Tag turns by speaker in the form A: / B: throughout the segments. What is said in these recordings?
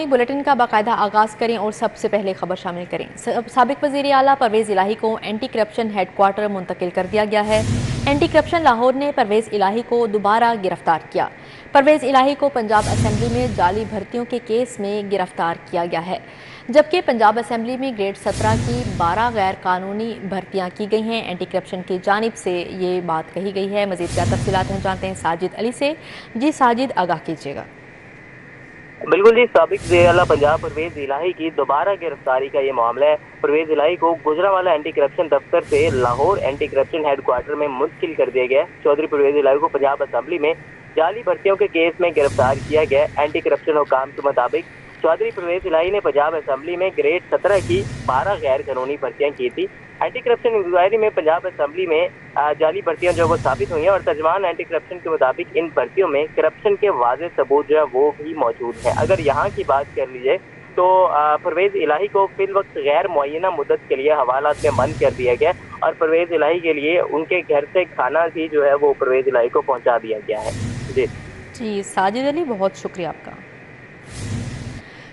A: Bulletin का बाकायदा आगाज करें और सबसे पहले खबर शामिल करें। साबिक वज़ीर आला परवेज़ इलाही को एंटी करप्शन हेडक्वार्टर मुंतकिल कर दिया गया है। एंटी करप्शन लाहौर ने परवेज़ इलाही को दोबारा गिरफ्तार किया। परवेज़ इलाही को पंजाब असेंबली में जाली भर्तियों के केस में गिरफ्तार किया गया है, जबकि पंजाब असेंबली में ग्रेड 17 की 12 गैर कानूनी भर्तियाँ की गई हैं। एंटी करप्शन की जानिब से ये बात कही गई है। मज़ीद क्या तफसीलात हैं जानते हैं साजिद अली से। जी साजिद, आगाह कीजिएगा।
B: बिल्कुल जी, साबिक वज़ीर आला पंजाब परवेज़ इलाही की दोबारा गिरफ्तारी का ये मामला है। परवेज़ इलाही को गुजरांवाला एंटी करप्शन दफ्तर से लाहौर एंटी करप्शन हेडक्वार्टर में मुंतकिल कर दिया गया। चौधरी परवेज़ इलाही को पंजाब असेंबली में जाली भर्तियों के केस में गिरफ्तार किया गया। एंटी करप्शन हुकाम के मुताबिक चौधरी परवेज़ इलाही ने पंजाब असेंबली में ग्रेड 17 की 12 गैर कानूनी भर्तियाँ की थी। एंटी करप्शन इंक्वायरी में पंजाब असेंबली में जाली भर्तियां जो वो साबित हुई हैं और तर्जमान एंटी करप्शन के मुताबिक इन भर्तियों में करप्शन के वाज़ेह सबूत जो है वो भी मौजूद है। अगर यहाँ की बात कर लीजिए तो परवेज़ इलाही को फिल वक्त गैर मुअय्यना मुद्दत के लिए हवालात में बंद कर दिया गया और परवेज़ इलाही के लिए उनके घर से खाना भी जो है वो परवेज़ इलाही को पहुँचा दिया गया है।
A: जी साजिद अली, बहुत शुक्रिया आपका।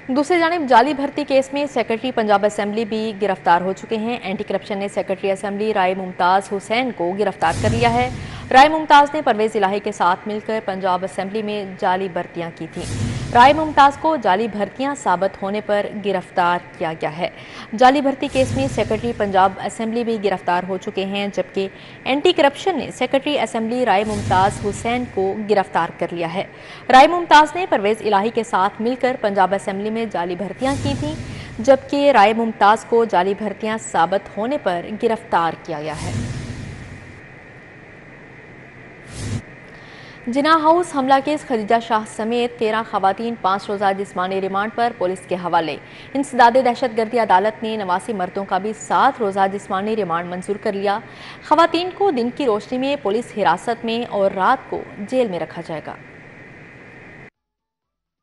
A: दूसरी जानिब जाली भर्ती केस में सेक्रेटरी पंजाब असेंबली भी गिरफ्तार हो चुके हैं। एंटी करप्शन ने सेक्रेटरी असेंबली राय मुमताज़ हुसैन को गिरफ्तार कर लिया है। राय मुमताज़ ने परवेज़ इलाही के साथ मिलकर पंजाब असेंबली में जाली भर्तियां की थीं। राय मुमताज़ को जाली भर्तियां साबित होने पर गिरफ्तार किया गया है। जाली भर्ती केस में सेक्रेटरी पंजाब असेंबली भी गिरफ्तार हो चुके हैं, जबकि एंटी करप्शन ने सेक्रेटरी असेंबली राय मुमताज़ हुसैन को गिरफ्तार कर लिया है। राय मुमताज़ ने परवेज़ इलाही के साथ मिलकर पंजाब असेंबली में जाली भर्तियां की थीं, जबकि राय मुमताज़ को जाली भर्तियां साबित होने पर गिरफ्तार किया गया है। जिना हाउस हमला केस खदीजा शाह समेत 13 खवातीन 5 रोज़ा जिस्मानी रिमांड पर पुलिस के हवाले। इंसदादे दहशतगर्दी अदालत ने 89 मर्दों का भी 7 रोज़ा जिस्मानी रिमांड मंजूर कर लिया। खवातीन को दिन की रोशनी में पुलिस हिरासत में और रात को जेल में रखा जाएगा।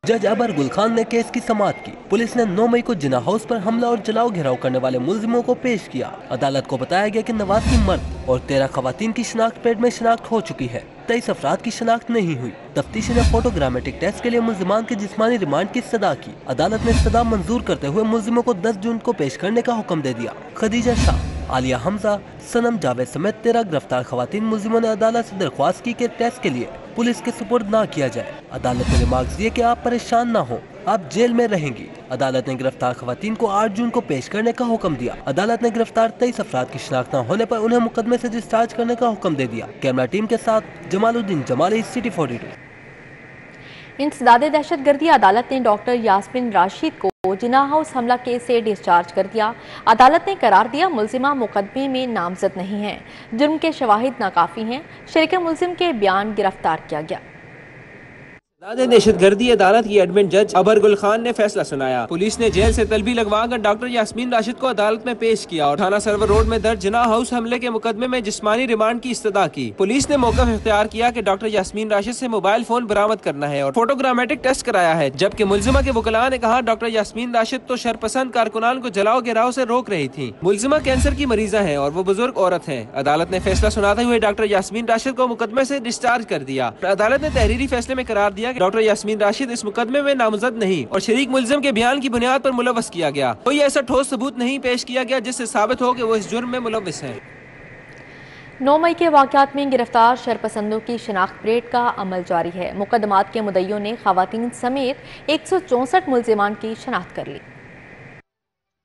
C: जज अबर गुल खान ने केस की समाअत की। पुलिस ने 9 मई को जिना हाउस पर हमला और जलाओ घेराव करने वाले मुल्जिमों को पेश किया। अदालत को बताया गया कि 89 मर्द और 13 खवातीन की शिनाख्त पेड में शिनाख्त हो चुकी है। 23 अफराद की शिनाख्त नहीं हुई। तफ्तीशी ने फोटोग्रामेटिक टेस्ट के लिए मुल्जिमान के जिस्मानी रिमांड की इस्तदा की। अदालत ने इस्तदा मंजूर करते हुए मुल्जिमों को 10 जून को पेश करने का हुक्म दे दिया। खदीजा शाह, आलिया हमजा, सनम जावेद समेत 13 गिरफ्तार खवातीन मुल्जिमों ने अदालत से दरख्वास्त की कि टेस्ट के लिए पुलिस के सुपुर्द ना किया जाए। अदालत ने रिमार्क्स दिए कि आप परेशान ना हो, आप जेल में रहेंगी। अदालत ने गिरफ्तार खवातीन को 8 जून को पेश करने का हुक्म दिया। अदालत ने गिरफ्तार 23 अफराद की शिनाख्त न होने पर उन्हें मुकदमे से डिस्चार्ज करने का हुक्म दे दिया। कैमरा टीम के साथ जमालुद्दीन जमाली, सिटी 42।
A: इंसदादे दहशतगर्दी अदालत ने डॉक्टर यास्मीन राशिद को जिना हाउस हमला केस से डिस्चार्ज कर दिया। अदालत ने करार दिया मुल्जिमा मुकदमे में नामजद नहीं है, जुर्म के शवाहिद नाकाफी हैं। शरीक मुल्जिम के बयान गिरफ्तार किया गया।
D: दहशतगर्दी अदालत की एडमिन जज अबर गुल खान ने फैसला सुनाया। पुलिस ने जेल से तलबी लगवाकर डॉक्टर यास्मीन राशिद को अदालत में पेश किया और थाना सरवर रोड में दर्ज जिना हाउस हमले के मुकदमे में जिस्मानी रिमांड की इस्तदा की। पुलिस ने मौका इख्तियार किया कि डॉक्टर यास्मीन राशिद से मोबाइल फोन बरामद करना है और फोटोग्रामेटिक टेस्ट कराया है, जबकि मुल्जिमा के वकला ने कहा डॉक्टर यास्मीन राशिद तो शरपसंद कारकुनान को जलाओ घेराव से रोक रही थी। मुल्जिमा कैंसर की मरीजा है और वो बुजुर्ग औरत है। अदालत ने फैसला सुनाते हुए डॉक्टर यास्मीन राशिद को मुकदमे से डिस्चार्ज कर दिया। अदालत ने तहरीरी फैसले में करार दिया कि डॉक्टर यास्मीन राशिद इस मुकदमे में नामजद नहीं और शरीक मुल्जिम के बयान की बुनियाद पर मुलव्वस किया गया। कोई ऐसा ठोस सबूत नहीं पेश किया गया जिससे साबित हो कि वो इस जुर्म में मुलव्वस है।
A: 9 मई के वाक़यात में गिरफ्तार शरपसंदों की शिनाख्त परेड का अमल जारी है। मुकदमात के मुद्दइयों ने खवातीन समेत 164 मुल्जिमान की शिनाख्त कर ली।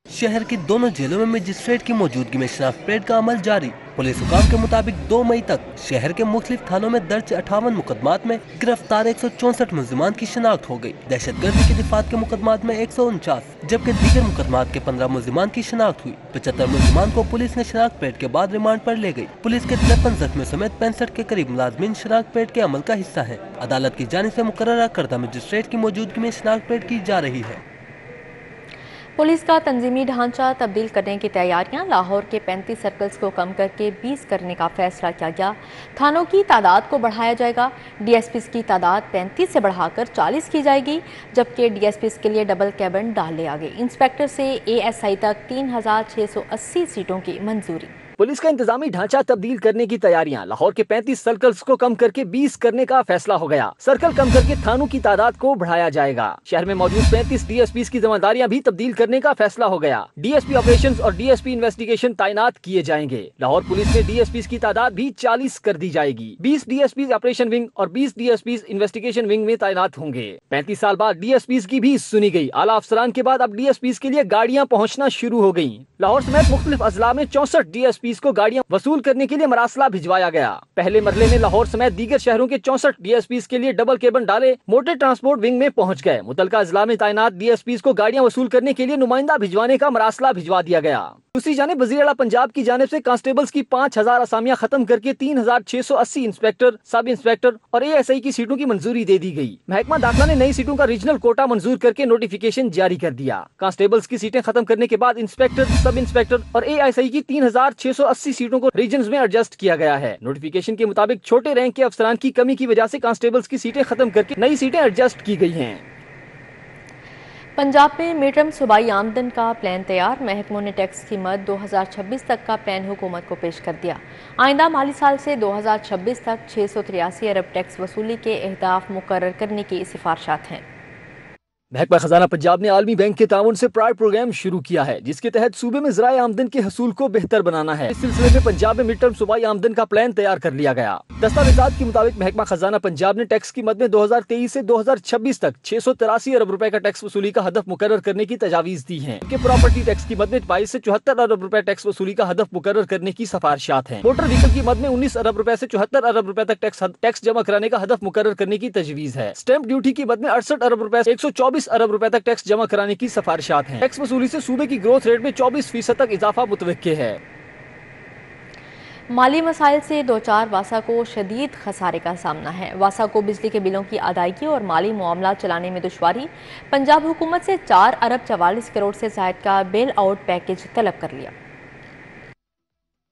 C: शहर की दोनों जेलों में मजिस्ट्रेट की मौजूदगी में शिनाख्त परेड का अमल जारी। पुलिस हुकाम के मुताबिक 2 मई तक शहर के मुख्तलिफ थानों में दर्ज 58 मुकदमात में गिरफ्तार 164 मुल्जिमान की शिनाख्त हो गई। दहशतगर्दी की दिफात के मुकदमात में 149, जबकि दीगर मुकदमात के 15 मुल्जिमान की शिनाख्त हुई। 75 मुल्जिमान को पुलिस ने शिनाख्त परेड के बाद रिमांड पर ले गई। पुलिस के 53 जख्मियों समेत 65 के करीब मुलाजमीन शिनाख्त परेड के अमल का हिस्सा है। अदालत की जानिब से मुकर्रर करदा मजिस्ट्रेट की मौजूदगी में शिनाख्त परेड की जा रही है।
A: पुलिस का तंजीमी ढांचा तब्दील करने की तैयारियां। लाहौर के 35 सर्कल्स को कम करके 20 करने का फैसला किया गया। थानों की तादाद को बढ़ाया जाएगा। डीएसपीज की तादाद 35 से बढ़ाकर 40 की जाएगी, जबकि डीएसपीज के लिए डबल कैबिन डाल लिया गया। इंस्पेक्टर से एएसआई तक 3680 सीटों की मंजूरी।
E: पुलिस का इंतजामी ढांचा तब्दील करने की तैयारियां। लाहौर के 35 सर्कल्स को कम करके 20 करने का फैसला हो गया। सर्कल कम करके थानों की तादाद को बढ़ाया जाएगा। शहर में मौजूद 35 डीएसपी की जिम्मेदारियां भी तब्दील करने का फैसला हो गया। डीएसपी ऑपरेशंस और डीएसपी इन्वेस्टिगेशन तैनात किए जाएंगे। लाहौर पुलिस में डीएसपी की तादाद भी 40 कर दी जाएगी। 20 डीएसपी ऑपरेशन विंग और 20 डीएसपी इन्वेस्टिगेशन विंग में तैनात होंगे। 35 साल बाद डीएसपी की भी सुनी गई। आला अफसरान के बाद अब डीएसपी के लिए गाड़ियां पहुंचना शुरू हो गयी। लाहौर समेत मुख्तलिफ अजला में 64 डीएसपी को गाड़ियां वसूल करने के लिए मरासला भिजवाया गया। पहले मरले में लाहौर समेत दीगर शहरों के 64 डीएसपी के लिए डबल केबन डाले मोटर ट्रांसपोर्ट विंग में पहुंच गए। मुतलका अजला में तैनात डीएसपी को गाड़ियां वसूल करने के लिए नुमाइंदा भिजवाने का मरासला भिजवा दिया गया। दूसरी जानिब वज़ीर आला पंजाब की जानिब से कांस्टेबल्स की 5000 असामियां खत्म करके 3680 इंस्पेक्टर, सब इंस्पेक्टर और एएसआई की सीटों की मंजूरी दे दी गई। महकमा दाखिला ने नई सीटों का रीजनल कोटा मंजूर करके नोटिफिकेशन जारी कर दिया। कांस्टेबल्स की सीटें खत्म करने के बाद इंस्पेक्टर, सब इंस्पेक्टर और एएसआई की 3680 सीटों को रीजन्स में एडजस्ट किया गया है। नोटिफिकेशन के मुताबिक छोटे रैंक के अफसरान की कमी की वजह से कांस्टेबल्स की सीटें खत्म करके नई सीटें एडजस्ट की गई हैं।
A: पंजाब में मिड टर्म सूबाई आमदन का प्लान तैयार। महकमों ने टैक्स की मद 2026 तक का प्लान हुकूमत को पेश कर दिया। आइंदा माली साल से 2026 तक 683 अरब टैक्स वसूली के अहदाफ मुकर्रर करने की सिफारिशात हैं।
E: महकमा खजाना पंजाब ने आलमी बैंक के ताउन से प्रायर प्रोग्राम शुरू किया है, जिसके तहत सूबे में ज़राए आमदन के हसूल को बेहतर बनाना है। इस सिलसिले में पंजाब में मिड टर्म सूबाई आमदन का प्लान तैयार कर लिया गया। दस्तावेजात के मुताबिक महकमा खजाना पंजाब ने टैक्स की मद में 2023 से 2026 तक 683 अरब रुपए का टैक्स वसूली का हदफ मुकर्रर करने की तजावीज दी है। प्रॉपर्टी टैक्स की मद में 22 से 74 अरब रुपए टैक्स वसूली का हदफ मुकर्रर करने की सिफारिशात है। मोटर व्हीकल की मद में 19 अरब रुपए से 74 अरब रुपए तक टैक्स जमा कराने का हदफ मुकर्रर करने की तजवीज है। स्टैंप ड्यूटी की मद में 68 अरब रुपए से 124 अरब रुपए तक टैक्स जमा कराने की सिफारिशात हैं। टैक्स वसूली से सूबे की ग्रोथ रेट में 24% तक इजाफा मुतवक्के है।
A: माली मसाइल से दो चार वासा को शदीद खसारे का सामना है। वासा को बिजली के बिलों की अदायगी और माली मामला चलाने में दुश्वारी। पंजाब हुकूमत से 4 अरब 44 करोड़ से ज़ायद का बेल आउट पैकेज तलब कर लिया।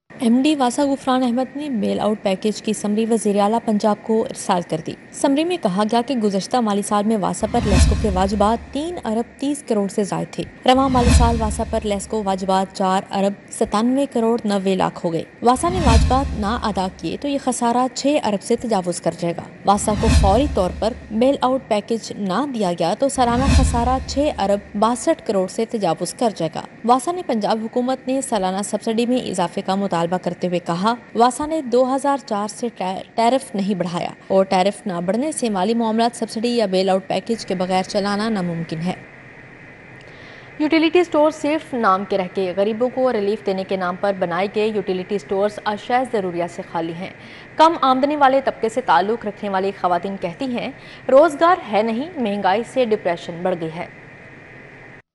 A: एमडी वासा गुफरान अहमद ने बेल आउट पैकेज की समरी वज़ीर आला पंजाब को इरसाल कर दी। समरी में कहा गया कि गुज़श्ता माली साल में वासा पर लेस्को के वाजिबात 3 अरब 30 करोड़ से ज़ायद थे। रवां माली साल वासा पर लेस्को वाजिबात 4 अरब 97 करोड़ 90 लाख हो गए। वासा ने वाजिबात ना अदा किए तो ये खसारा 6 अरब से तजावुज कर जाएगा। वासा को फौरी तौर पर बेल आउट पैकेज ना दिया गया तो सालाना खसारा 6 अरब 62 करोड़ से तजावुज कर जाएगा। वासा ने पंजाब हुकूमत ने सालाना सब्सिडी में इजाफे का मुतालबा करते हुए कहा, वासा ने 2004 से टैरिफ नहीं बढ़ाया और टैरिफ ना बढ़ने से माली मामलात सब्सिडी या बेल आउट पैकेज के बगैर चलाना नामुमकिन है। यूटिलिटी स्टोर सिर्फ नाम के रह गए। गरीबों को रिलीफ देने के नाम पर बनाए गए यूटिलिटी स्टोर्स अशाए ज़रूरियात से खाली हैं। कम आमदनी वाले तबके से ताल्लुक़ रखने वाली ख़वातीन कहती हैं, रोज़गार है नहीं, महंगाई से डिप्रेशन बढ़ गई है।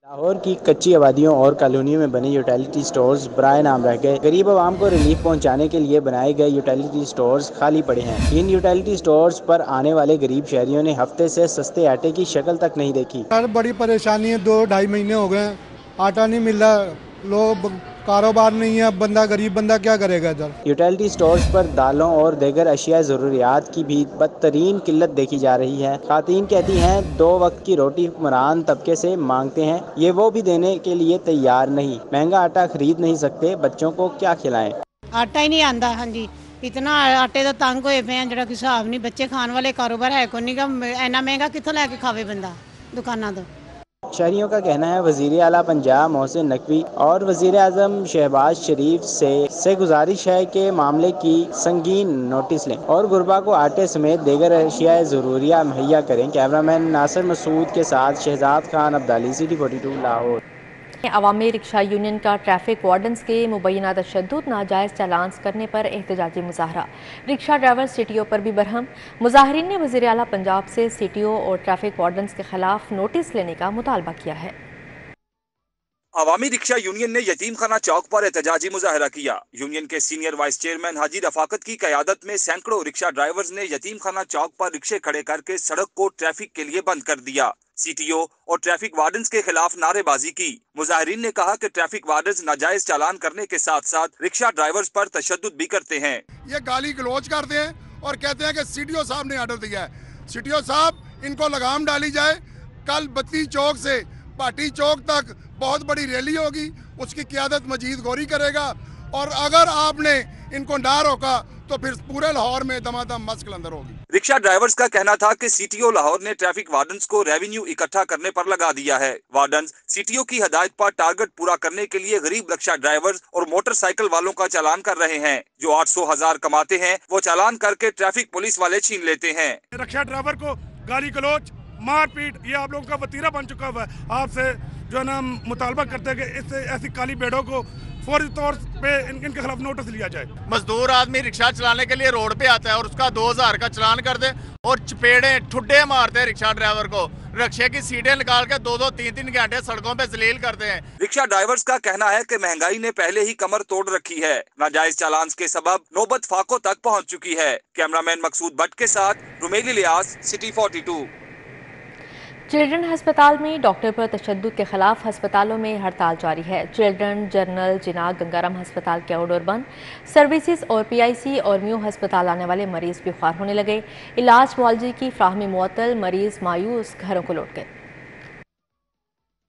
F: लाहौर की कच्ची आबादियों और कॉलोनियों में बने यूटिलिटी स्टोर्स बराए नाम रह गए। गरीब आवाम को रिलीफ पहुंचाने के लिए बनाए गए यूटिलिटी स्टोर्स खाली पड़े हैं। इन यूटिलिटी स्टोर्स पर आने वाले गरीब शहरियों ने हफ्ते से सस्ते आटे की शक्ल तक नहीं देखी।
G: बड़ी परेशानी है, 2-2.5 महीने हो गए, आटा नहीं मिल रहा, लोग कारोबार नहीं है, बंदा गरीब बंदा क्या करेगा इधर।
F: यूटिलिटी स्टोर्स पर दालों और दीगर अशिया ज़रूरियात की भी बदतरीन किल्लत देखी जा रही है। खातीन कहती हैं 2 वक्त की रोटी हुक्मरान तबके से मांगते हैं, ये वो भी देने के लिए तैयार नहीं। महंगा आटा खरीद नहीं सकते, बच्चों को क्या खिलाएं।
H: आटा ही नहीं आता। हाँ जी, इतना आटे का तंग होए पे हैं, जिहड़ा कोई हिसाब नहीं। बच्चे खाने वाले कारोबार है को नहीं, इन्ना महंगा कित्थों लैके खावे बंदा दुकानां तो।
F: शहरियों का कहना है वज़ीर आला पंजाब मोहसिन नकवी और वज़ीर आज़म शहबाज शरीफ से गुजारिश है कि मामले की संगीन नोटिस लें और गुरबा को आटे समेत दीगर अशिया ज़रूरिया मुहैया करें। कैमरामैन नासिर मसूद के साथ शहजाद खान अब्दाली, सिटी 42 लाहौर।
A: अवामी रिक्शा यूनियन का ट्रैफिक वार्डन्स के मुबैना तशद्दुद नाजायज़ चालान्स करने पर एहतजाजी मुजाहरा। रिक्शा ड्राइवर सीटीओ पर भी बरहम। मुजाहरीन ने वज़ीर आला पंजाब से सीटीओ और ट्रैफिक वार्डन्स के खिलाफ नोटिस लेने का मुतालबा किया है।
I: अवामी रिक्शा यूनियन ने यतीम खाना चौक पर एहतजाजी मुजाहरा किया। यूनियन के सीनियर वाइस चेयरमैन हाजी रफाकत की क़यादत में सैकड़ों रिक्शा ड्राइवर्स ने यतीम खाना चौक पर रिक्शे खड़े करके सड़क को ट्रैफिक के लिए बंद कर दिया। सीटीओ और ट्रैफिक वार्डन्स के खिलाफ नारेबाजी की। मुजाहिरीन ने कहा कि ट्रैफिक वार्डन्स नाजायज चालान करने के साथ साथ रिक्शा ड्राइवर्स पर तशद्दुद भी करते हैं।
J: ये गाली गलौज करते हैं और कहते हैं कि सीटीओ साहब ने ऑर्डर दिया है। सीटीओ साहब, इनको लगाम डाली जाए। कल बत्ती चौक से भाटी चौक तक बहुत बड़ी रैली होगी, उसकी क़यादत मजीद गौरी करेगा और अगर आपने इनको ना रोका तो फिर पूरे लाहौर में दमादम मस्क अंदर होगी।
I: रिक्शा ड्राइवर्स का कहना था कि सीटीओ लाहौर ने ट्रैफिक वार्डन्स को रेवेन्यू इकट्ठा करने पर लगा दिया है। वार्डन्स सीटीओ की हदायत पर टारगेट पूरा करने के लिए गरीब रिक्शा ड्राइवर्स और मोटरसाइकिल वालों का चालान कर रहे हैं। जो 800,000 कमाते हैं वो चालान करके ट्रैफिक पुलिस वाले छीन लेते हैं।
K: रिक्शा ड्राइवर को गाली गलौज मारपीट ये आप लोगों का वतीरा बन चुका हुआ है। आपसे जो है ना मुतालबा करते हैं कि इससे ऐसी काली बेड़ों को फौरी तौर पे इनके खिलाफ नोटिस लिया जाए।
L: मजदूर आदमी रिक्शा चलाने के लिए रोड पे आता है और उसका 2000 का चालान कर दे और चपेड़े ठुड्डे मारते हैं रिक्शा ड्राइवर को। रिक्शे की सीटें निकाल के 2-2, 3-3 घंटे सड़कों पे जलील करते हैं।
I: रिक्शा ड्राइवर्स का कहना है कि महंगाई ने पहले ही कमर तोड़ रखी है। नाजायज चालान के सबब नौबत फाकों तक पहुंच चुकी है। कैमरामैन मकसूद भट्ट के साथ रुमेली लियास, सिटी 42।
A: चिल्ड्रन अस्पताल में डॉक्टर पर तशद्दुद के खिलाफ अस्पतालों में हड़ताल जारी है। चिल्ड्रन जनरल जिना गंगाराम अस्पताल के आउटडोर बंद। सर्विसेज और पीआईसी और म्यू अस्पताल आने वाले मरीज बीमार होने लगे। इलाज मुआवजे की फ्राहमी मुअत्तल, मरीज मायूस घरों को लौट गए।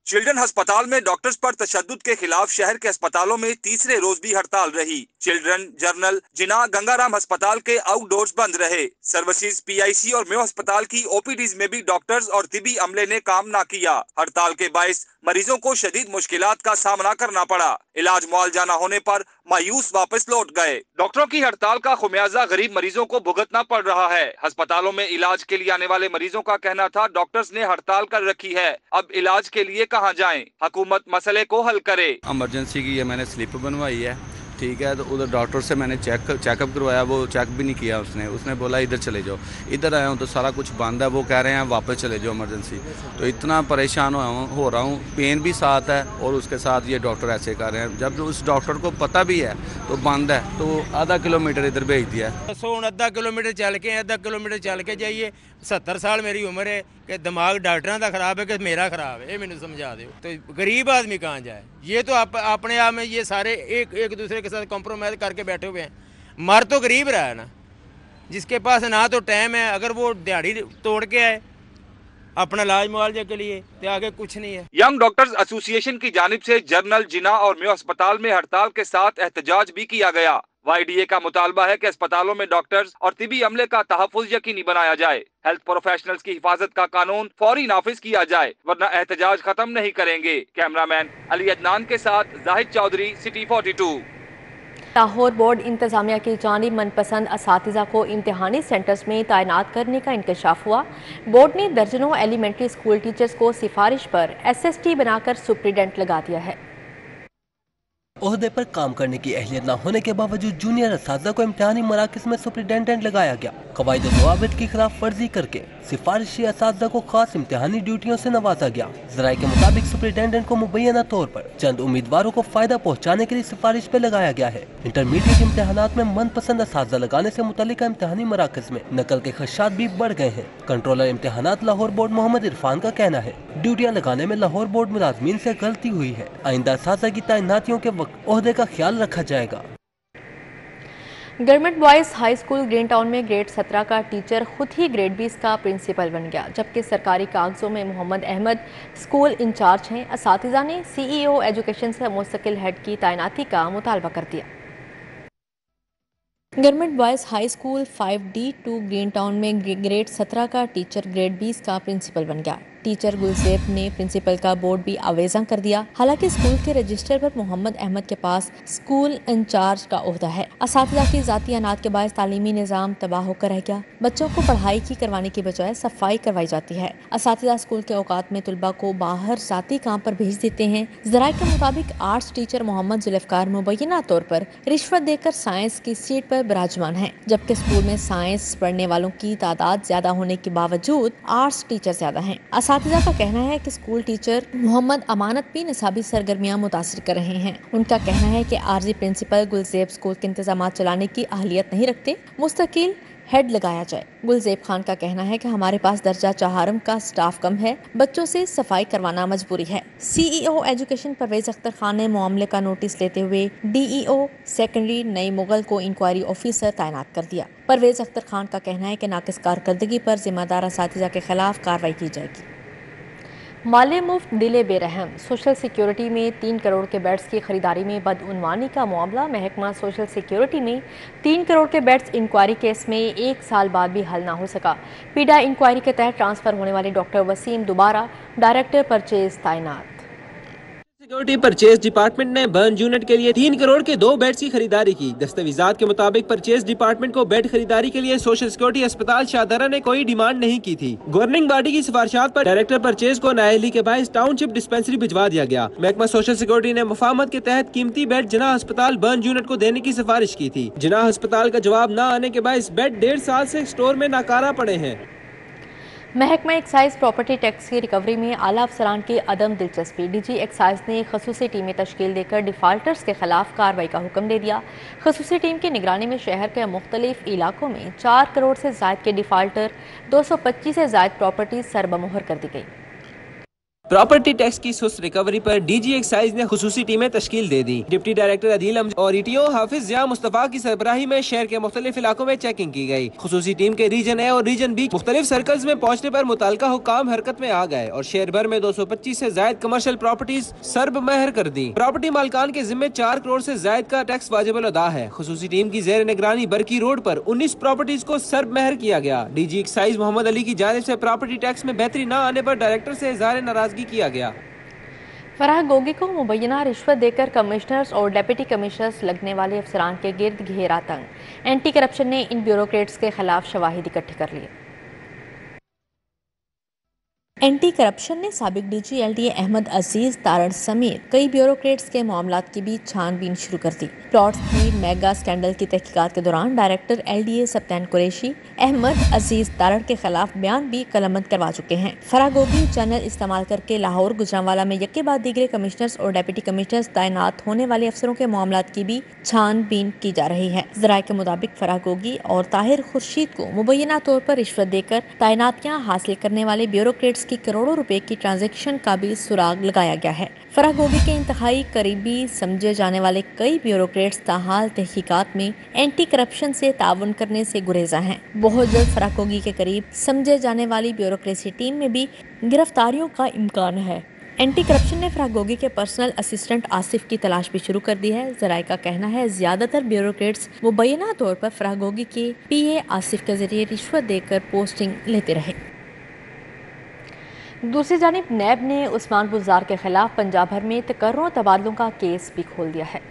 I: चिल्ड्रन अस्पताल में डॉक्टर्स पर तशद्दुद के खिलाफ शहर के अस्पतालों में तीसरे रोज भी हड़ताल रही। चिल्ड्रन जनरल जिना गंगाराम अस्पताल के आउटडोर्स बंद रहे। सर्विसेज, पीआईसी और म्यू अस्पताल की ओपीडीज में भी डॉक्टर्स और तिबी अमले ने काम ना किया। हड़ताल के बायस मरीजों को शदीद मुश्किलात का सामना करना पड़ा। इलाज मुआवजा न होने पर मायूस वापस लौट गए। डॉक्टरों की हड़ताल का खुमियाजा गरीब मरीजों को भुगतना पड़ रहा है। अस्पतालों में इलाज के लिए आने वाले मरीजों का कहना था डॉक्टर्स ने हड़ताल कर रखी है, अब इलाज के लिए कहां जाएं? हुकूमत मसले को हल करे।
M: इमरजेंसी की ये मैंने स्लिप बनवाई है, ठीक है, तो उधर डॉक्टर से मैंने चेकअप करवाया, वो चेक भी नहीं किया उसने बोला इधर चले जाओ। इधर आया हूँ तो सारा कुछ बंद है, वो कह रहे हैं वापस चले जाओ इमरजेंसी। तो इतना परेशान हो रहा हूँ, पेन भी साथ है और उसके साथ ये डॉक्टर ऐसे कर रहे हैं। जब उस डॉक्टर को पता भी है तो बंद है, तो आधा किलोमीटर इधर भेज दिया।
D: आधा किलोमीटर चल के जाइए। 70 साल मेरी उम्र है कि दिमाग डॉक्टरों का खराब है कि मेरा खराब है, ये मैंने समझा दो। तो गरीब आदमी कहाँ जाए? ये तो अपने आप में ये सारे एक दूसरे के साथ कॉम्प्रोमाइज़ करके बैठे हुए हैं। मर तो गरीब रहा है ना, जिसके पास ना तो टाइम है, अगर वो दिहाड़ी तोड़ के आए अपना इलाज मुआवजे के लिए तो आगे कुछ नहीं है।
I: यंग डॉक्टर्स एसोसिएशन की जानिब से जनरल जिना और म्यू अस्पताल में हड़ताल के साथ एहतजाज भी किया गया। YDA का मुतालबा है कि अस्पतालों में डॉक्टर्स और तिबी अमले का तहफ़्फ़ुज़ यकीनी बनाया जाए। हेल्थ प्रोफेशनल्स की हिफाजत का कानून फौरी नाफिज किया जाए, वरना एहतजाज खत्म नहीं करेंगे। कैमरामैन अली अदनान के साथ जाहिद चौधरी, सिटी 42।
A: लाहौर बोर्ड इंतजामिया की जानिब मनपसंद असातिज़ा को इम्तिहानी सेंटर्स में तैनात करने का इंकशाफ हुआ। बोर्ड ने दर्जनों एलिमेंट्री स्कूल टीचर्स को सिफारिश पर SST बनाकर सुप्रीडेंट लगा दिया है।
C: ओहदे पर काम करने की अहलियत न होने के बावजूद जूनियर असातिज़ा को इम्तिहानी मराकज़ में सुप्रीडेंटेंट लगाया गया। कवायद और ज़वाबित की खिलाफ वर्जी करके सिफारिशी असातिज़ा को खास इम्तिहानी ड्यूटियों से नवाजा गया। ज़राए के मुताबिक सुप्रीडेंटेंट को मुबैना तौर पर चंद उम्मीदवारों को फायदा पहुँचाने के लिए सिफारिश पे लगाया गया है। इंटरमीडिएट इम्तिहानात में मनपसंद असातिज़ा लगाने से मुतल्लिका इम्तिहानी मराकज़ में नकल के खदशात भी बढ़ गए हैं। कंट्रोलर इम्तिहानात लाहौर बोर्ड मोहम्मद इरफान का कहना है ड्यूटियाँ लगाने में लाहौर बोर्ड मुलाजमीन से गलती हुई है। आइंदा असातिज़ा की तैनातियों के वक्त ओहदे का ख्याल रखा जाएगा।
A: Government boys high school green town में ग्रेड 17 का टीचर खुद ही ग्रेड 20 का प्रिंसिपल बन गया, जबकि सरकारी कागजों में मोहम्मद अहमद स्कूल इंचार्ज हैं। असातिज़ा ने CEO एजुकेशन से मुस्तकिल हेड की तैनाती का मुतालबा कर दिया। Government boys high school 5D2 green town में ग्रेड 17 का टीचर ग्रेड 20 का प्रिंसिपल बन गया। टीचर गुलजेब ने प्रिंसिपल का बोर्ड भी आवेज़ा कर दिया। हालांकि स्कूल के रजिस्टर पर मोहम्मद अहमद के पास स्कूल इंचार्ज का ओहदा है। असातिज़ा की ज़ाती अनात के बायस तालीमी निज़ाम तबाह होकर रह गया। बच्चों को पढ़ाई की करवाने की बजाय सफाई करवाई जाती है। असातिज़ा स्कूल के औकात में तुलबा को बाहर ज़ाती काम पर भेज देते हैं। ज़राए के मुताबिक आर्ट्स टीचर मोहम्मद जुल्फ़कार मुबैना तौर पर रिश्वत देकर साइंस की सीट पर विराजमान है, जबकि स्कूल में साइंस पढ़ने वालों की तादाद ज्यादा होने के बावजूद आर्ट्स टीचर ज्यादा हैं। असातिज़ा का कहना है कि स्कूल टीचर मोहम्मद अमानत भी निसाबी सरगर्मियां मुतासिर कर रहे हैं। उनका कहना है कि आर्जी प्रिंसिपल गुलजेब स्कूल के इंतजाम चलाने की अहलियत नहीं रखते, मुस्तकिल हेड लगाया जाए। गुलजेब खान का कहना है कि हमारे पास दर्जा चहारम का स्टाफ कम है, बच्चों से सफाई करवाना मजबूरी है। CEO एजुकेशन परवेज अख्तर खान ने मामले का नोटिस लेते हुए DEO सेकेंडरी नई मुगल को इंक्वायरी ऑफिसर तैनात कर दिया। परवेज अख्तर खान का कहना है कि नाकिस कारकर्दगी पर जिम्मेदार असातिज़ा के खिलाफ कार्रवाई की जाएगी। माले मुफ्त दिले बेरहम। सोशल सिक्योरिटी में 3 करोड़ के बेड्स की खरीदारी में बदउनवानी का मामला। महकमा सोशल सिक्योरिटी में 3 करोड़ के बेड्स इंक्वायरी केस में 1 साल बाद भी हल ना हो सका। पीडा इंक्वायरी के तहत ट्रांसफर होने वाले डॉक्टर वसीम दोबारा डायरेक्टर परचेज तैनात।
D: सिक्योरिटी परचेज डिपार्टमेंट ने बर्न यूनिट के लिए 3 करोड़ के 2 बेड्स की खरीदारी की। दस्तावेजात के मुताबिक परचेज डिपार्टमेंट को बेड खरीदारी के लिए सोशल सिक्योरिटी अस्पताल शाहदरा ने कोई डिमांड नहीं की थी। गवर्निंग बॉडी की सिफारिशात पर डायरेक्टर परचेज को नाअहली के बायस टाउनशिप डिस्पेंसरी भिजवा दिया गया। महकमा सोशल सिक्योरिटी ने मुफाहमत के तहत कीमती बेड जिना अस्पताल बर्न यूनिट को देने की सिफारिश की थी। जिना अस्पताल का जवाब न आने के बायस बेड 1.5 साल से स्टोर में नाकारा पड़े हैं।
A: महकमा एक्साइज प्रॉपर्टी टैक्स की रिकवरी में आला अफसरान की अदम दिलचस्पी। डीजी एक्साइज ने खसूसी टीमें तश्कील देकर डिफाल्टर्स के खिलाफ कार्रवाई का हुक्म दे दिया। खसूसी टीम की निगरानी में शहर के मुख्तलिफ इलाकों में 4 करोड़ से जायद के डिफाल्टर 225 से जायद प्रॉपर्टी सरबमोहर कर दी गई।
D: प्रॉपर्टी टैक्स की सुस्त रिकवरी पर डीजी एक्साइज ने खुसूसी टीमें तश्कील दे दी। डिप्टी डायरेक्टर अदील और ईटीओ हाफिज जिया मुस्तफा की सरबराही में शहर के मुख्तलिफ इलाकों में चेकिंग की गई। खुसूसी टीम के रीजन ए और रीजन बी मुख्तलिफ सर्कल्स में पहुंचने पर मुताल्लिका हुक्काम हरकत में आ गए और शहर भर में 225 से जायद कमर्शियल प्रॉपर्टीज सर्ब महर कर दी। प्रॉपर्टी मालकान के जिम्मे 4 करोड़ से जायद का टैक्स वाजिबुल अदा है। खुसूसी टीम की जेर निगरानी बरकी रोड पर 19 प्रॉपर्टीज को सर्ब महर किया गया। डीजी एक्साइज मोहम्मद अली की जानिब से प्रॉपर्टी टैक्स में बेहतरी न आने पर डायरेक्टर से इज़हार नाराजगी किया गया।
A: फराह गोगी को मुबैना रिश्वत देकर कमिश्नर्स और डिप्टी कमिश्नर्स लगने वाले अफसरान के गिर्द घेरा तंग। एंटी करप्शन ने इन ब्यूरोक्रेट्स के खिलाफ शवाहिद इकट्ठे कर लिए। एंटी करप्शन ने साबिक डीजी एलडीए अहमद अजीज तारण समेत कई ब्यूरोक्रेट्स के मामलात की भी छानबीन शुरू कर दी। प्लॉट्स की मेगा स्कैंडल की तहकीकात के दौरान डायरेक्टर एलडीए सप्तान कुरैशी अहमद अजीज तारण के खिलाफ बयान भी कलमबंद करवा चुके हैं। फराह गोगी चैनल इस्तेमाल करके लाहौर गुजरांवाला में यके बाद दीगरे कमिश्नर्स और डिप्टी कमिश्नर्स तैनात होने वाले अफसरों के मामलात की भी छानबीन की जा रही है। जराये के मुताबिक फराह गोगी और ताहिर खुर्शीद को मुबैना तौर पर रिश्वत देकर तैनातियां हासिल करने वाले ब्यूरोक्रेट्स की करोड़ों रुपए की ट्रांजैक्शन का भी सुराग लगाया गया है। फराह गोगी के इंतहाई करीबी समझे जाने वाले कई ब्यूरोक्रेट्स ताहाल तहकीकात में एंटी करप्शन से ताउन करने से गुरेजा हैं। बहुत जल्द फराह गोगी के करीब समझे जाने वाली ब्यूरोक्रेसी टीम में भी गिरफ्तारियों का इम्कान है। एंटी करप्शन ने फराह गोगी के पर्सनल असिस्टेंट आसिफ की तलाश भी शुरू कर दी है। जराये का कहना है ज्यादातर ब्यूरोक्रेट्स मुबैना तौर पर फराह गोगी के पीए आसिफ के जरिए रिश्वत देकर पोस्टिंग लेते रहे। दूसरी जानिब नैब ने उस्मान बुज़दार के खिलाफ पंजाब भर में तकर्रों तबादलों का केस भी खोल दिया है।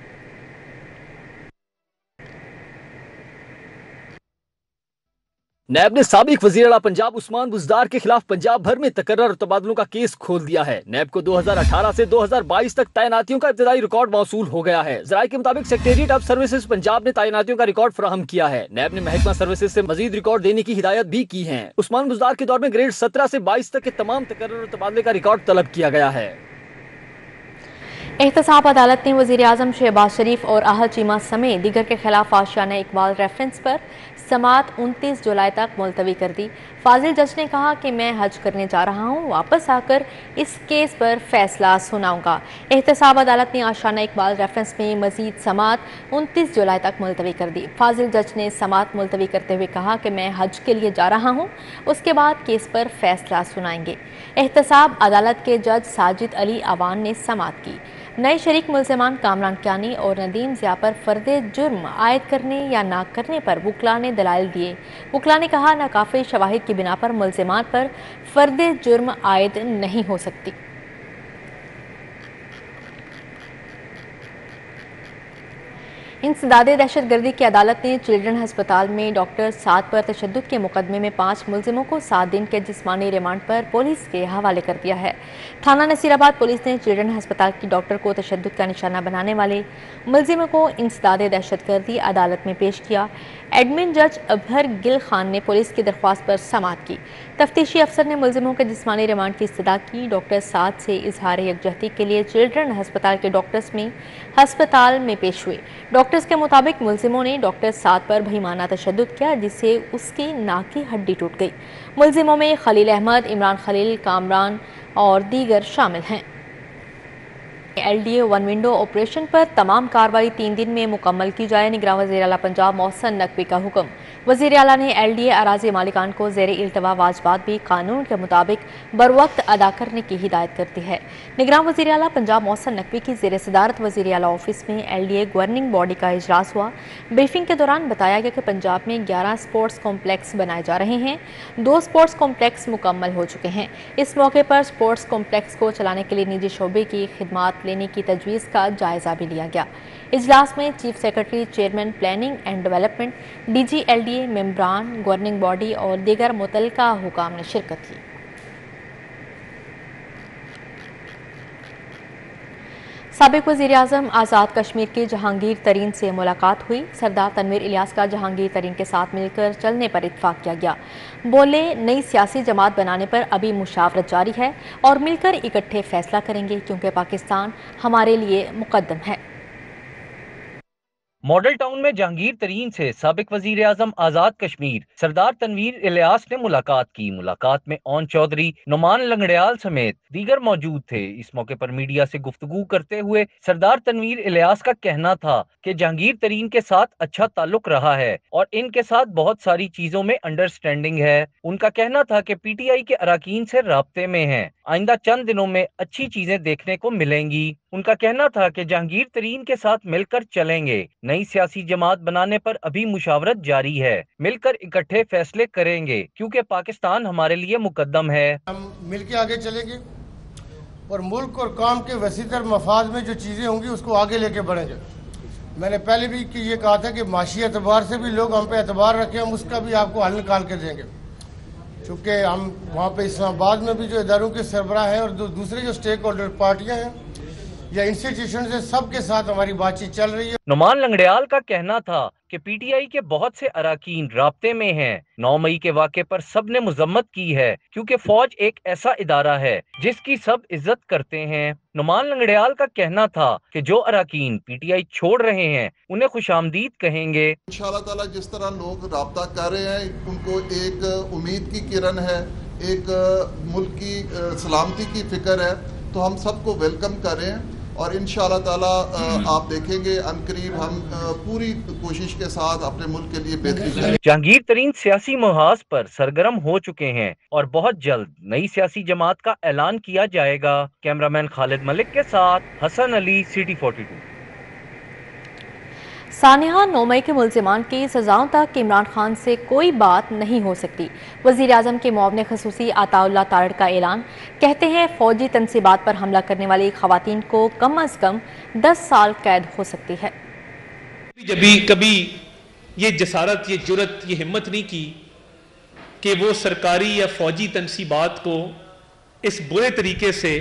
E: नैब ने साबिक वज़ीर आला पंजाब उस्मान बुज़दार के खिलाफ पंजाब भर में तकर्रर तबादलों का केस खोल दिया है। नैब को 2018 से 2022 तक तैनातियों का इब्तदाई रिकॉर्ड मौसूल हो गया है। जराये के मुताबिक सेक्रेटरिएट ऑफ सर्विसेज पंजाब ने तैनातियों का रिकॉर्ड फराहम किया है। नैब ने महकमा सर्विसेज से मजीद रिकॉर्ड देने की हिदायत भी की है। उस्मान बुज़दार के दौर में ग्रेड 17 से 22 तक के तमाम तकर्रर तबादले का रिकॉर्ड तलब किया गया है।
A: एहतसाब अदालत ने वज़ीर आज़म शहबाज शरीफ और आहल चीमा समेत दीगर के खिलाफ आशियाना इकबाल रेफरेंस पर समात 29 जुलाई तक मुलतवी कर दी। फाजिल जज ने कहा कि मैं हज करने जा रहा हूँ, वापस आकर इस केस पर फैसला सुनाऊंगा। एहतसाब अदालत ने आशियाना इकबाल रेफरेंस में मजीद समात 29 जुलाई तक मुलतवी कर दी। फाजिल जज ने समात मुलतवी करते हुए कहा कि मैं हज के लिए जा रहा हूँ, उसके बाद केस पर फैसला सुनाएंगे। एहतसाब अदालत के जज साजिद अली अवान ने समात की। नए शरीक मुल्ज़िमान कामरान कियानी और नदीम ज़िया पर फर्दे जुर्म आयद करने या ना करने पर वकला ने दलाइल दिए। वकला ने कहा नाकाफी शवाहिद की बिना पर मुल्ज़िमान पर फर्दे जुर्म आयद नहीं हो सकती। इंसदादे दहशतगर्दी की अदालत ने चिल्ड्रन हस्पताल में डॉक्टर साद पर तशद्दुद के मुकदमे में 5 मुल्जिमों को 7 दिन के जिस्मानी रिमांड पर पुलिस के हवाले कर दिया है। थाना नसीराबाद पुलिस ने चिल्ड्रन हस्पताल की डॉक्टर को तशद्दुद का निशाना बनाने वाले मुल्जिमों को इंसदादे दहशतगर्दी अदालत में पेश किया। एडमिन जज अबहर गिल खान ने पुलिस की दरख्वास्त पर समात की। तफ्तीशी अफसर ने मुल्जिमों के जिस्मानी रिमांड की इस्तदा की। डॉक्टर साद से इजहार यकजहती के लिए चिल्ड्रन हस्पताल के डॉक्टर्स में हस्पताल में पेश हुए। डॉक्टर्स के मुताबिक मुल्जिमों ने डॉक्टर साद पर भईमाना तशद्दुद किया, जिससे उसकी नाक की हड्डी टूट गई। मुल्जिमों में खलील अहमद, इमरान खलील, कामरान और दीगर शामिल हैं। एलडीए वन विंडो ऑपरेशन पर तमाम कार्रवाई 3 दिन में मुकम्मल की जाए। निगरान वज़ीर आला पंजाब मोहसिन नकवी का हुक्म। वज़ीर आला ने LDA अराजी मालिकान को ज़ेर इल्तवा वाजबात भी कानून के मुताबिक बर वक्त अदा करने की हिदायत करती है। निगरान वज़ीर आला पंजाब मोहसिन नकवी की ज़ेर सदारत वज़ीर आला ऑफिस में LDA गवर्निंग बॉडी का इजलास हुआ। ब्रीफिंग के दौरान बताया गया कि पंजाब में 11 स्पोर्ट्स कॉम्प्लेक्स बनाए जा रहे हैं। 2 स्पोर्ट्स कॉम्प्लेक्स मुकम्मल हो चुके हैं। इस मौके पर स्पोर्ट्स कॉम्प्लेक्स को चलाने के लिए निजी शोबे की खिदमात लेने की तजवीज़ का जायज़ा भी लिया गया। इजलास में chief secretary, chairman planning and development, DG LDA, मेम्बरान, गवर्निंग बॉडी और दीगर मुतल्लिका हुकाम ने शिरकत की। साबिक वज़ीर आज़म आज़ाद कश्मीर के जहांगीर तरीन से मुलाकात हुई। सरदार तनवीर इलियास का जहांगीर तरीन के साथ मिलकर चलने पर इत्फाक किया गया। बोले, नई सियासी जमात बनाने पर अभी मुशावरत जारी है और मिलकर इकट्ठे फैसला करेंगे क्योंकि पाकिस्तान हमारे लिए मुकद्दम है।
N: मॉडल टाउन में जहांगीर तरीन से साबिक वजीर आजम आजाद कश्मीर सरदार तनवीर इलियास ने मुलाकात की। मुलाकात में ओन चौधरी, नुमान लंगड़ियाल समेत दीगर मौजूद थे। इस मौके पर मीडिया से गुफ्तगू करते हुए सरदार तनवीर इलियास का कहना था कि जहांगीर तरीन के साथ अच्छा ताल्लुक रहा है और इनके साथ बहुत सारी चीजों में अंडरस्टैंडिंग है। उनका कहना था कि PTI के अराकीन से राब्ते में हैं। आइंदा चंद दिनों में अच्छी चीजें देखने को मिलेंगी। उनका कहना था कि जहांगीर तरीन के साथ मिलकर चलेंगे। नई सियासी जमात बनाने पर अभी मुशावरत जारी है। मिलकर इकट्ठे फैसले करेंगे क्योंकि पाकिस्तान हमारे लिए मुकद्दम है।
O: हम मिलकर आगे चलेंगे और मुल्क और कौम के वसीतर मफाद में जो चीजें होंगी उसको आगे लेके बढ़ेंगे। मैंने पहले भी ये कहा था कि माशी एतबार से भी लोग हम पे एतबार रखें, हम उसका भी आपको हल निकाल के देंगे। चूँकि हम वहाँ पे इस्लामाबाद में भी जो इदारों के सरबराह हैं और दूसरे जो स्टेक होल्डर पार्टियाँ हैं या इंस्टीट्यूशन से सबके साथ हमारी बातचीत चल रही है।
N: नुमान लंगड़ियाल का कहना था कि PTI के बहुत से अराकीन राब्ते में हैं। 9 मई के वाक़े पर सब ने मुजम्मत की है क्योंकि फौज एक ऐसा इदारा है जिसकी सब इज्जत करते हैं। नुमान लंगड़ियाल का कहना था कि जो अराकीन PTI छोड़ रहे हैं उन्हें खुशामदीद कहेंगे।
P: इंशाअल्लाह ताला जिस तरह लोग राब्ता कर रहे हैं उनको एक उम्मीद की किरण है, एक मुल्क की सलामती की फिक्र है, तो हम सबको वेलकम कर रहे हैं और इंशाअल्लाह ताला आप देखेंगे अनकरीब हम पूरी कोशिश के साथ अपने मुल्क के लिए बेहतरी करेंगे।
N: जहांगीर तरीन सियासी मुहाज पर सरगर्म हो चुके हैं और बहुत जल्द नई सियासी जमात का ऐलान किया जाएगा। कैमरामैन खालिद मलिक के साथ हसन अली, सिटी 42।
A: सानिहा, 9 मई के मुल्जिमान की सजाओं तक इमरान खान से कोई बात नहीं हो सकती। वज़ीर आज़म के मुआवने ख़ुसूसी अताउल्लाह तारड़ का ऐलान। कहते हैं फौजी तनसीबात पर हमला करने वाली ख़वातीन को कम अज़ कम 10 साल कैद हो सकती है।
Q: कभी ये जसारत, ये जुरत, ये हिम्मत नहीं की कि वो सरकारी या फौजी तनसीबात को इस बुरे तरीके से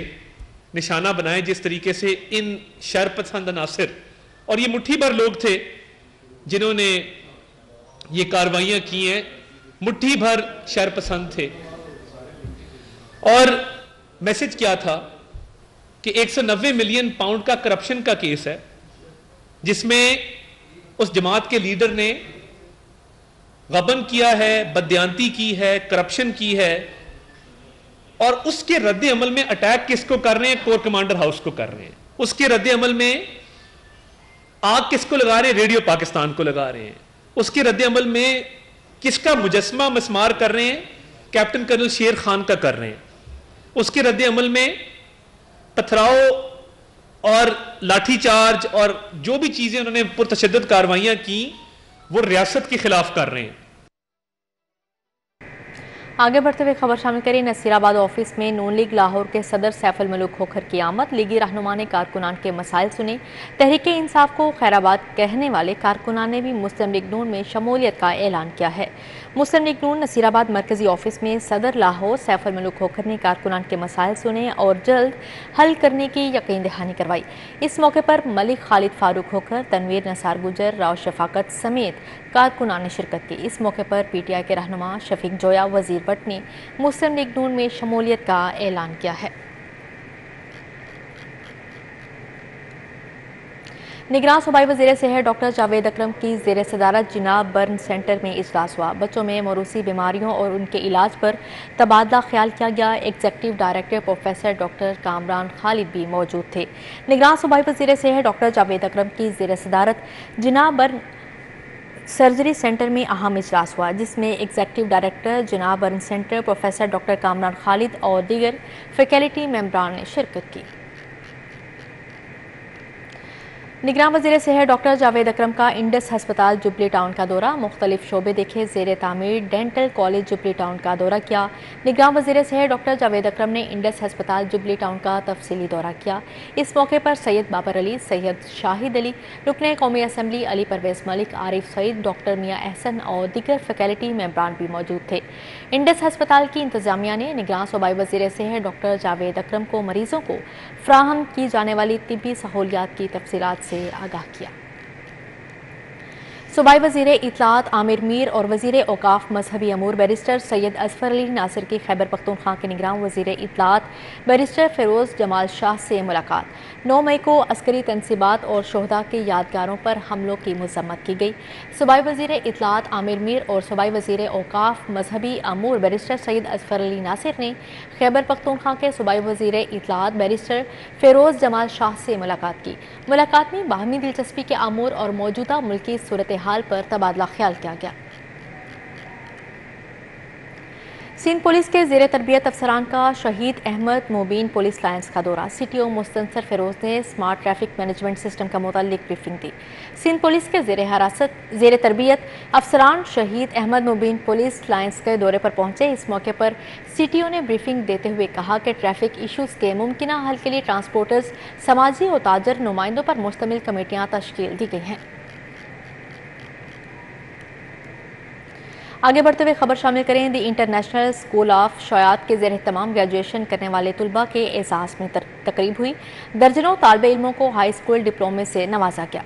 Q: निशाना बनाए जिस तरीके से इन शरपसंद अनासिर और ये मुट्ठी भर लोग थे जिन्होंने ये कार्रवाइयां की हैं। मुट्ठी भर शरपसंद थे और मैसेज क्या था कि 190 मिलियन पाउंड का करप्शन का केस है जिसमें उस जमात के लीडर ने गबन किया है, बदयांती की है, करप्शन की है और उसके रद्द अमल में अटैक किसको कर रहे हैं? कोर कमांडर हाउस को कर रहे हैं। उसके रद्द अमल में आग किसको लगा रहे हैं? रेडियो पाकिस्तान को लगा रहे हैं। उसके रद्द अमल में किसका मुजस्मा मस्मार कर रहे हैं? कैप्टन कर्नल शेर खान का कर रहे हैं। उसके रद्द अमल में पथराव और लाठीचार्ज और जो भी चीजें उन्होंने पुरतशद्दुद कार्रवाइयां की वो रियासत के खिलाफ कर रहे हैं।
A: आगे बढ़ते हुए खबर शामिल करें। नसीराबाद ऑफिस में नून लीग लाहौर के सदर सैफुल मलूक खोखर की आमद। लीगी रहनुमा ने कारकुनान के मसाइल सुने। तहरीक इंसाफ को खैराबाद कहने वाले कारकुनान ने भी मुस्लिम लीग नून में शमूलियत का ऐलान किया है। मुस्लिम लीग नून नसीराबाद मरकजी ऑफिस में सदर लाहौर सैफुल मलूक खोखर ने कारकुनान के मसाइल सुने और जल्द हल करने की यकीन दहानी करवाई। इस मौके पर मलिक खालिद फारूक खोखर, तनवीर नसार गुजर, राव शफाकत समेत कारकुनान ने शिरकत की। इस मौके पर PTI के रहनुमा शफीक जोया वजीर भट्ट ने मुस्लिम लीग नून में शमूलियत का ऐलान किया है। निगरान सूबाई वज़ीर सेहत डॉक्टर जावेद अकरम की ज़ेर सदारत जिनाब बर्न सेंटर में इजलास हुआ। बच्चों में मौरूसी बीमारियों और उनके इलाज पर तबादला ख्याल किया गया। Executive director professor doctor Kamran Khalid भी मौजूद थे। निगरान सूबाई वज़ीर सेहत डॉक्टर जावेद अकरम की ज़ेर सदारत जिनाब बर्न सर्जरी सेंटर में अहम इजलास हुआ, जिसमें एग्जीक्यूटिव डायरेक्टर जनाब burn centre professor doctor Kamran Khalid और दीगर फैकल्टी मेंबरान ने शिरकत की। निगरान वज़ीर सेहत डॉक्टर जावेद अकरम का इंडस हस्पताल जुबली टाउन का दौरा, मुख्तलिफ शोबे देखे, ज़ेर तामीर डेंटल कॉलेज जुबली टाउन का दौरा किया। निगरान वज़ीर सेहत डॉक्टर जावेद अकरम ने इंडस हस्पताल जुबली टाउन का तफसीली दौरा किया। इस मौके पर सैयद बाबर अली, सैयद शाहिद अली, रुकने कौमी असम्बली अली परवेज़ मलिक, आरिफ सईद, डॉक्टर मियाँ एहसन और दीगर फैकल्टी मेंबरान भी मौजूद थे। इंडस हस्पताल की इंतजामिया ने निगरान सूबाई वज़ीर सेहत डॉक्टर जावेद अकरम को मरीजों को फ्राहम की जाने वाली तिब्बी सहूलियात की तफसीलात से आगाह किया। सूबाई वज़ीर इत्तलात आमिर मीर और वज़ीर औकाफ मजहबी अमूर बैरिस्टर सैयद असफर अली नासिर की खैबर पख्तूनख्वा के निगरान वज़ीर इत्तलात बैरिस्टर फ़िरोज़ जमाल शाह से मुलाकात। 9 मई को अस्करी तनसीबात और शोहदा के यादगारों पर हमलों की मज़म्मत की गई। सूबाई वज़ीर इत्तलात आमिर मीर और सूबाई वज़ीर औकाफ मजहबी अमूर बैरिस्टर सैयद असफर अली नासिर ने खैबर पख्तूनख्वा के सूबाई वज़ीर इत्तलात बैरिस्टर फ़िरोज़ जमाल शाह से मुलाकात की। मुलाकात में बाहमी दिलचस्पी के अमूर और मौजूदा मुल्की सूरत हाल पर तबादला ख्याल किया गया। सिंध पुलिस के ज़ेर तरबियत अफसरान का शहीद अहमद मुबीन पुलिस लाइन्स का दौरा, CTO मुस्तनसर फिरोज ने स्मार्ट ट्रैफिक मैनेजमेंट सिस्टम का मुतालिक ब्रीफिंग दी। सिंध पुलिस के ज़ेर तरबियत अफसरान शहीद अहमद मुबीन पुलिस लाइन्स के दौरे पर पहुंचे। इस मौके पर CTO ने ब्रीफिंग देते हुए कहा कि ट्रैफिक इशूज़ के मुमकिना हल के लिए ट्रांसपोर्टर्स, समाजी और ताजर नुमाइंदों पर मुश्तमिल कमेटियाँ तश्कील दी गई हैं। आगे बढ़ते हुए खबर शामिल करें। दी इंटरनेशनल स्कूल ऑफ शयात के ज़ेर तमाम ग्रेजुएशन करने वाले तुलबा के एजाज़ में तकरीब हुई। दर्जनों तालिबे इल्मों को हाई स्कूल डिप्लोमे से नवाजा गया।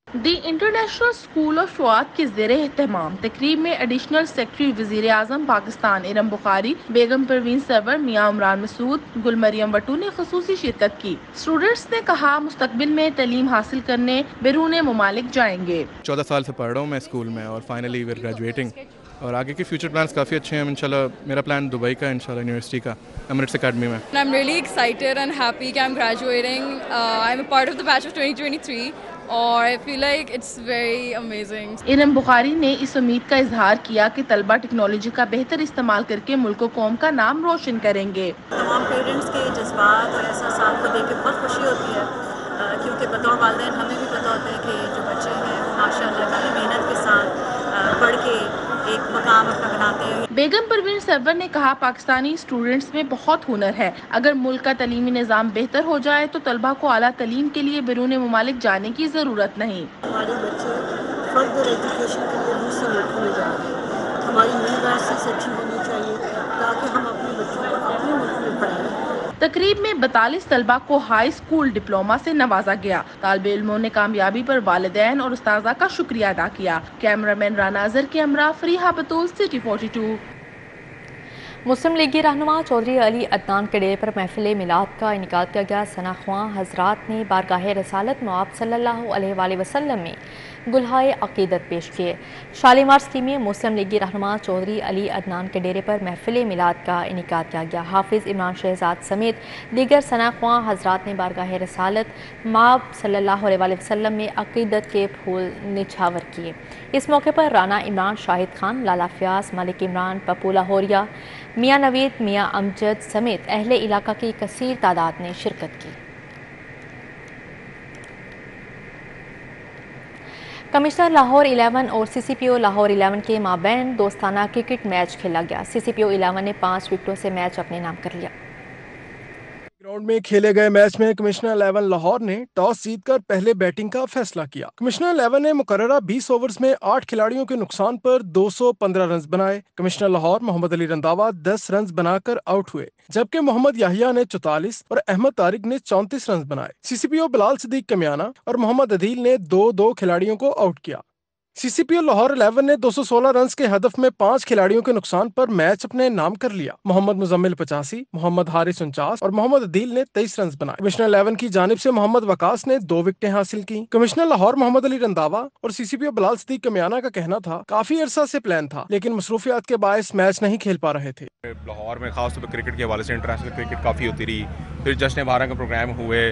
R: दी इंटरनेशनल स्कूल ऑफ शयात के ज़ेर एहतमाम तकरीब में एडिशनल सेक्रेटरी वज़ीर आज़म पाकिस्तान इरम बुखारी, बेगम परवीन सरवर, मियाँ उमरान मसूद, गुल मरियम वटू ने ख़ुसूसी शिरकत की। स्टूडेंट्स ने कहा मुस्तकबिल में तालीम हासिल करने बैरून ममालिक जाएंगे।
S: 14 साल से पढ़ रहा हूँ मैं स्कूल में और फाइनली वी आर ग्रेजुएटिंग और आगे के फ्यूचर प्लान्स काफ़ी अच्छे हैं। इंशाल्लाह मेरा प्लान दुबई का, इंशाल्लाह यूनिवर्सिटी का, एमिरेट्स एकेडमी में।
T: I am really excited and happy कि I am graduating. I am a part of the batch of 2023 और I feel like it's very amazing.
R: Iram Bukhari ने इस उम्मीद का इजहार किया कि तलबा टेक्नोलॉजी का बेहतर इस्तेमाल करके मुल्क व कौम का नाम रोशन करेंगे।
U: तमाम पेरेंट्स के जज्बात और एहसास को देख के बहुत खुशी होती है, क्योंकि बतौर वालिदैन हमें भी पता होता है कि जो बच्चे हैं वो माशाअल्लाह काफ़ी मेहनत के साथ पढ़ के एक मकाम अपना बनाते हैं।
R: बेगम परवीन सरवर ने कहा पाकिस्तानी स्टूडेंट्स में बहुत हुनर है। अगर मुल्क का तलीमी निज़ाम बेहतर हो जाए तो तलबा को आला तलीम के लिए बैरून ममालिक जाने की ज़रूरत नहीं।
U: हमारे बच्चे फर्दर एजुकेशन के लिए दूसरे मुल्कों में जाएंगे। हमारी यूनिवर्सिटीज अच्छी होनी चाहिए ताकि हम अपने बच्चों को अपने मुल्क में पढ़ाएं।
R: तकरीब में 42 तलबा को हाई स्कूल डिप्लोमा से नवाजा गया। तालिबे इल्मों ने कामयाबी पर वालिदैन और उस्ताज़ा का शुक्रिया अदा किया। कैमरामैन राना अजहर के हमरा, फरीहा बतूल, सिटी 42।
A: मुस्लिम लीगी रहनुमा चौधरी अली अदनान के डेरे पर महफिल मिलाद का इनेकाद किया गया। सनाख्वां हजरात ने बारगाह रसालत मुआब सल्लल्लाहु अलैहि वसल्लम में गुलहाए अकीदत पेश किए। शालीमार स्कीम में मुस्लिम लीगी रहनुमा चौधरी अली अदनान के डेरे पर महफिल मिलाद का इनेकाद किया गया। हाफिज़ इमरान शहजाद समेत दीगर सनाख्वां हजरात ने बारगाह रसालत मुआब सल्लल्लाहु अलैहि वसल्लम में अकीदत के फूल निछावर किए। इस मौके पर राना इमरान, शाहिद खान, लाला फयाज, मलिक इमरान, पप्पू लाहौरिया, मियाँ नवीद, मियाँ अमजद समेत अहले इलाका की कसीर तादाद ने शिरकत की। कमिश्नर लाहौर 11 और CCPO लाहौर 11 के माबैन दोस्ताना क्रिकेट मैच खेला गया। CCPO 11 ने 5 विकेटों से मैच अपने नाम कर लिया।
V: ग्राउंड में खेले गए मैच में कमिश्नर 11 लाहौर ने टॉस जीतकर पहले बैटिंग का फैसला किया। कमिश्नर 11 ने मुकर्ररा 20 ओवर्स में 8 खिलाड़ियों के नुकसान पर 215 रन बनाए। कमिश्नर लाहौर मोहम्मद अली रंधावा 10 रन बनाकर आउट हुए, जबकि मोहम्मद याहिया ने 44 और अहमद तारिक ने 34 रन बनाए। CCPO बिलाल सिद्दीक कमियाना और मोहम्मद अदील ने 2-2 खिलाड़ियों को आउट किया। CCPO लाहौर 11 ने 216 रन के हदफ में 5 खिलाड़ियों के नुकसान पर मैच अपने नाम कर लिया। मोहम्मद मुजम्मिल 85, मोहम्मद हारिस 49 और मोहम्मद अदील ने 23 रन बनाए। कमिश्नर 11 की जानिब से मोहम्मद वकास ने 2 विकेटें हासिल की। कमिश्नर लाहौर मोहम्मद अली रंधावा और CCPO बिलाल सदीक कमियाना का कहना था काफी अरसा से प्लान था, लेकिन मसरूफियात के बायस मैच नहीं खेल पा रहे थे।
B: लाहौर में खासतौर पर क्रिकेट के हवाले से इंटरनेशनल क्रिकेट काफ़ी होती रही, फिर जश्न भारत का प्रोग्राम हुए,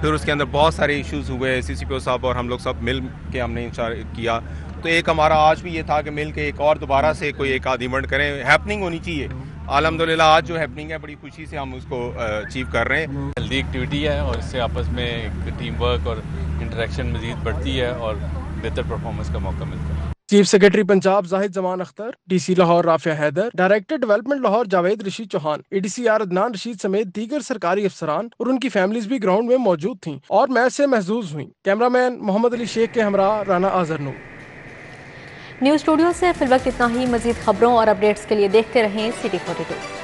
B: फिर उसके अंदर बहुत सारे इश्यूज हुए। CCPO साहब और हम लोग सब मिल के हमने इंश्योर किया। तो एक हमारा आज भी ये था कि मिल के एक और दोबारा से कोई एक आध इवेंट करें, हैपनिंग होनी चाहिए। अल्हम्दुलिल्लाह आज जो हैपनिंग है बड़ी खुशी से हम उसको अचीव कर रहे हैं।
G: हेल्दी एक्टिविटी है और इससे आपस में एक टीम वर्क और इंटरेक्शन मजीद बढ़ती है और बेहतर परफॉर्मेंस का मौका मिलता है।
V: Chief secretary Punjab Zahid Zaman Akhtar, DC Lahore Rafia Haider, director development Lahore Javed Rashid Chauhan, ADCR Adnan Rashid समेत दीगर सरकारी अफसरान और उनकी फैमिलीज भी ग्राउंड में मौजूद थीं और मैच से महजूज हुई। कैमरामैन मोहम्मद अली शेख के हमरा राना आजर नूर।
A: न्यूज़ स्टूडियो से फिलवक्त इतना ही। मजीद खबरों और अपडेट्स के लिए देखते रहें City 42।